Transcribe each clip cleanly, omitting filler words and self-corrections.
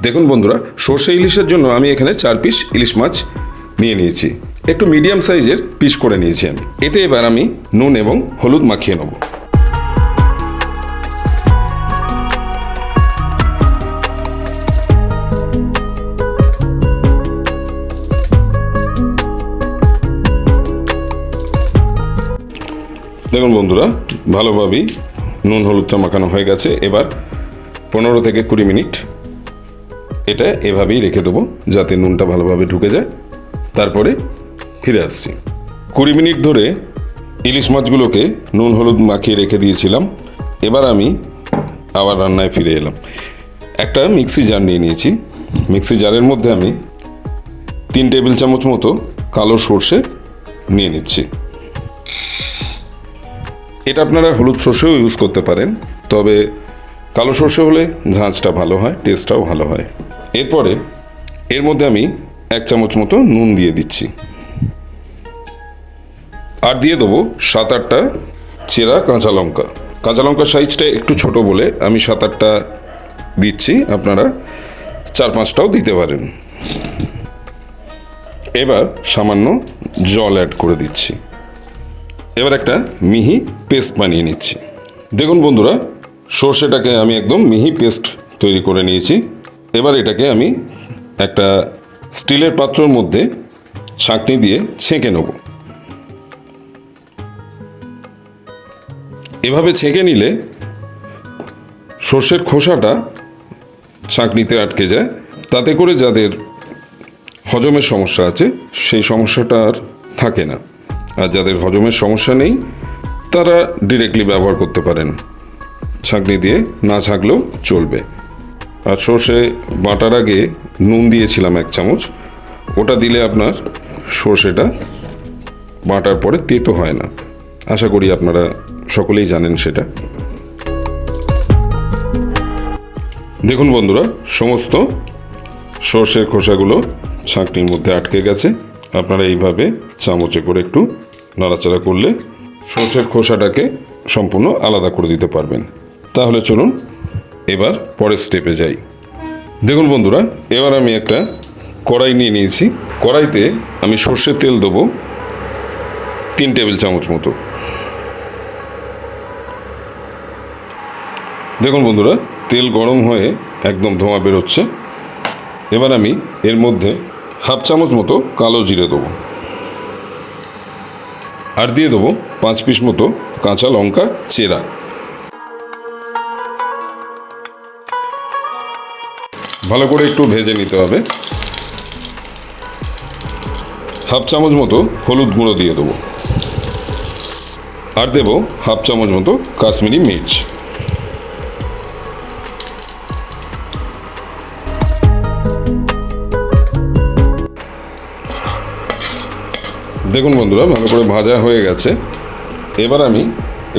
দেখুন বন্ধুরা, সর্ষে ইলিশের জন্য আমি এখানে 4 পিস ইলিশ মাছ নিয়ে নিয়েছি। একটু মিডিয়াম সাইজের পিস করে নিয়েছি আমি। এতে এবার আমি নুন এবং হলুদ মাখিয়ে নেব। দেখুন বন্ধুরা, ভালোভাবেই নুন হলুদটা মাখানো হয়ে গেছে। এবার 15 থেকে 20 মিনিট এটা এভাবেই রেখে দেবো যাতে নুনটা ভালোভাবে ঢুকে যায়। তারপরে ফিরে আসছি। 20 মিনিট ধরে ইলিশ মাছগুলোকে নুন হলুদ মাখিয়ে রেখে দিয়েছিলাম। এবার আমি আবার রান্নায় ফিরে এলাম। একটা মিক্সি জার নিয়ে নিয়েছি। মিক্সি জারের মধ্যে আমি 3 টেবিল চামচ মতো কালো সর্ষে নিয়ে নিচ্ছি। এটা আপনারা হলুদ সর্ষেও ইউজ করতে পারেন, তবে কালো সর্ষে হলে ঝাঁঝটা ভালো হয়, টেস্টটাও ভালো হয়। এরপরে এর মধ্যে আমি 1 চামচ মতো নুন দিয়ে দিচ্ছি। আর দিয়ে দেবো 7-8টা চেরা কাঁচা লঙ্কা। কাঁচা লঙ্কার সাইজটা একটু ছোট বলে আমি 7-8টা দিচ্ছি, আপনারা 4-5টাও দিতে পারেন। এবার সামান্য জল অ্যাড করে দিচ্ছি। এবার একটা মিহি পেস্ট বানিয়ে নিচ্ছি। দেখুন বন্ধুরা, সর্ষেটাকে আমি একদম মিহি পেস্ট তৈরি করে নিয়েছি। এবার এটাকে আমি একটা স্টিলের পাত্রের মধ্যে ছাঁকনি দিয়ে ছেঁকে নেব। এভাবে ছেঁকে নিলে সর্ষের খোসাটা ছাঁকনিতে আটকে যায়, তাতে করে যাদের হজমের সমস্যা আছে সেই সমস্যাটা আর থাকে না। আর যাদের হজমের সমস্যা নেই তারা ডিরেক্টলি ব্যবহার করতে পারেন, ছাঁকনি দিয়ে না ছাঁকলেও চলবে। আর সর্ষে বাটার আগে নুন দিয়েছিলাম 1 চামচ, ওটা দিলে আপনার সর্ষেটা বাটার পরে তেতো হয় না। আশা করি আপনারা সকলেই জানেন সেটা। দেখুন বন্ধুরা, সমস্ত সর্ষের খোসাগুলো ছাঁকনির মধ্যে আটকে গেছে। আপনারা এইভাবে চামচে করে একটু নাড়াচাড়া করলে সর্ষের খোসাটাকে সম্পূর্ণ আলাদা করে দিতে পারবেন। তাহলে চলুন এবার পরের স্টেপে যাই। দেখুন বন্ধুরা, এবার আমি একটা কড়াই নিয়ে নিয়েছি। কড়াইতে আমি সর্ষের তেল দেবো 3 টেবিল চামচ মতো। দেখুন বন্ধুরা, তেল গরম হয়ে একদম ধোঁয়া বেরোচ্ছে। এবার আমি এর মধ্যে 1/2 চামচ মতো কালো জিরে দেবো। আর দিয়ে দেবো 5 পিস মতো কাঁচা লঙ্কা চেরা। ভালো করে একটু ভেজে নিতে হবে। 1/2 চামচ মতো হলুদ গুঁড়ো দিয়ে দেবো। আর দেবো 1/2 চামচ মতো কাশ্মীরি মির্চ। দেখুন বন্ধুরা, ভালো করে ভাজা হয়ে গেছে। এবার আমি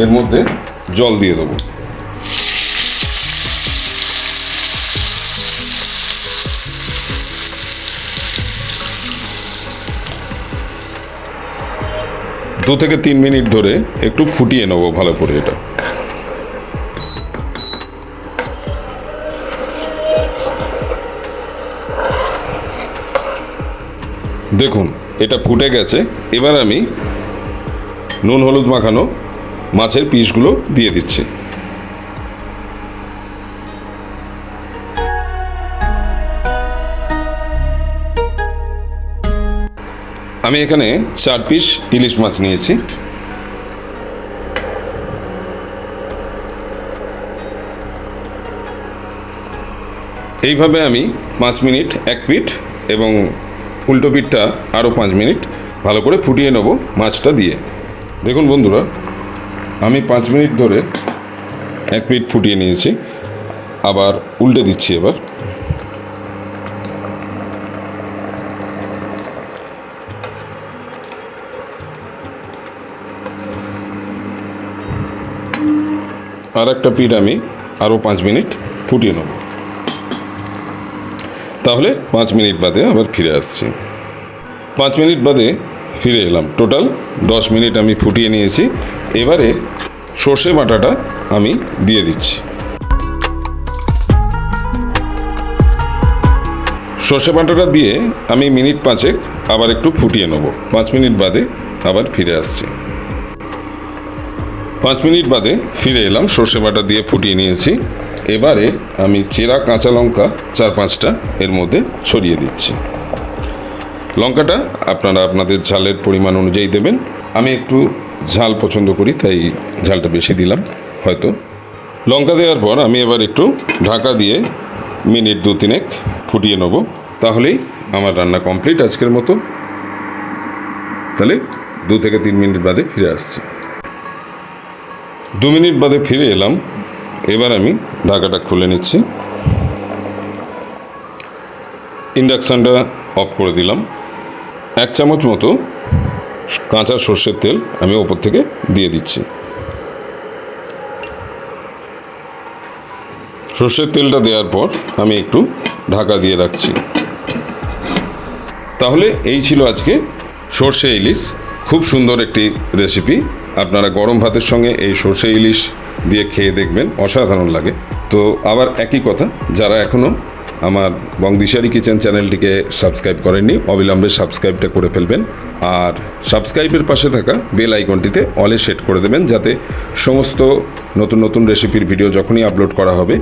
এর মধ্যে জল দিয়ে দেবো। দু থেকে 3 মিনিট ধরে একটু ফুটিয়ে নেবো ভালো করে এটা। দেখুন এটা ফুটে গেছে। এবার আমি নুন হলুদ মাখানো মাছের পিসগুলো দিয়ে দিচ্ছি। আমি এখানে 4 পিস ইলিশ মাছ নিয়েছি। এইভাবে আমি 5 মিনিট এক পিঠ এবং উল্টো পিঠটা আরও 5 মিনিট ভালো করে ফুটিয়ে নেব মাছটা দিয়ে। দেখুন বন্ধুরা, আমি 5 মিনিট ধরে এক পিঠ ফুটিয়ে নিয়েছি। আবার উল্টে দিচ্ছি। এবার আর একটা পিঠ আমি আরও 5 মিনিট ফুটিয়ে নেব। তাহলে 5 মিনিট বাদে আবার ফিরে আসছি। 5 মিনিট বাদে ফিরে এলাম। টোটাল 10 মিনিট আমি ফুটিয়ে নিয়েছি। এবারে সর্ষে বাটাটা আমি দিয়ে দিচ্ছি। সর্ষে বাটাটা দিয়ে আমি মিনিট 5 আবার একটু ফুটিয়ে নেব। 5 মিনিট বাদে আবার ফিরে আসছি। 5 মিনিট বাদে ফিরে এলাম, সর্ষে বাটা দিয়ে ফুটিয়ে নিয়েছি। এবারে আমি চেরা কাঁচা লঙ্কা 4-5টা এর মধ্যে ছড়িয়ে দিচ্ছি। লঙ্কাটা আপনারা আপনাদের ঝালের পরিমাণ অনুযায়ী দেবেন। আমি একটু ঝাল পছন্দ করি, তাই ঝালটা বেশি দিলাম হয়তো। লঙ্কা দেওয়ার পর আমি এবার একটু ঢাকা দিয়ে মিনিট 2-3 ফুটিয়ে নেব। তাহলেই আমার রান্না কমপ্লিট আজকের মতো। তাহলে 2 থেকে 3 মিনিট বাদে ফিরে আসছি। 2 মিনিট বাদে ফিরে এলাম। এবার আমি ঢাকাটা খুলে নিচ্ছি। ইন্ডাকশানটা অফ করে দিলাম। 1 চামচ মতো কাঁচা সর্ষের তেল আমি ওপর থেকে দিয়ে দিচ্ছি। সর্ষের তেলটা দেওয়ার পর আমি একটু ঢাকা দিয়ে রাখছি। তাহলে এই ছিল আজকে সর্ষে ইলিশ। খুব সুন্দর একটি রেসিপি। আপনারা গরম ভাতের সঙ্গে এই সর্ষে ইলিশ দিয়ে খেয়ে দেখবেন, অসাধারণ লাগে। তো আবার একই কথা, যারা এখনও আমার বংদিশারি কিচেন চ্যানেলটিকে সাবস্ক্রাইব করেননি, অবিলম্বে সাবস্ক্রাইবটা করে ফেলবেন। আর সাবস্ক্রাইবের পাশে থাকা বেল আইকনটিতে অলে সেট করে দেবেন, যাতে সমস্ত নতুন নতুন রেসিপির ভিডিও যখনই আপলোড করা হবে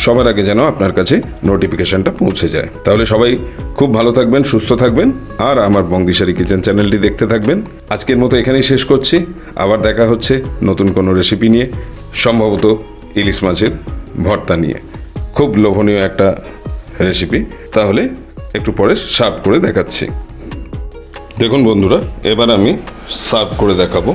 সবার আগে যেন আপনার কাছে নোটিফিকেশানটা পৌঁছে যায়। তাহলে সবাই খুব ভালো থাকবেন, সুস্থ থাকবেন, আর আমার বংদিশারি কিচেন চ্যানেলটি দেখতে থাকবেন। আজকের মতো এখানেই শেষ করছি। আবার দেখা হচ্ছে নতুন কোনো রেসিপি নিয়ে, সম্ভবত ইলিশ মাছের ভর্তা নিয়ে। খুব লোভনীয় একটা রেসিপি। তাহলে একটু পরে সার্ভ করে দেখাচ্ছি। দেখুন বন্ধুরা, এবার আমি সার্ভ করে দেখাবো।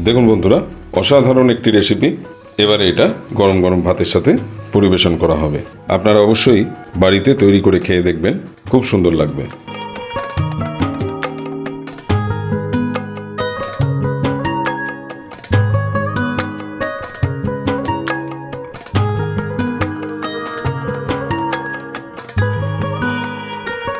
দেখুন বন্ধুরা, অসাধারণ একটি রেসিপি। এবারে এটা গরম গরম ভাতের সাথে পরিবেশন করা হবে। আপনারা অবশ্যই বাড়িতে তৈরি করে খেয়ে দেখবেন, খুব সুন্দর লাগবে।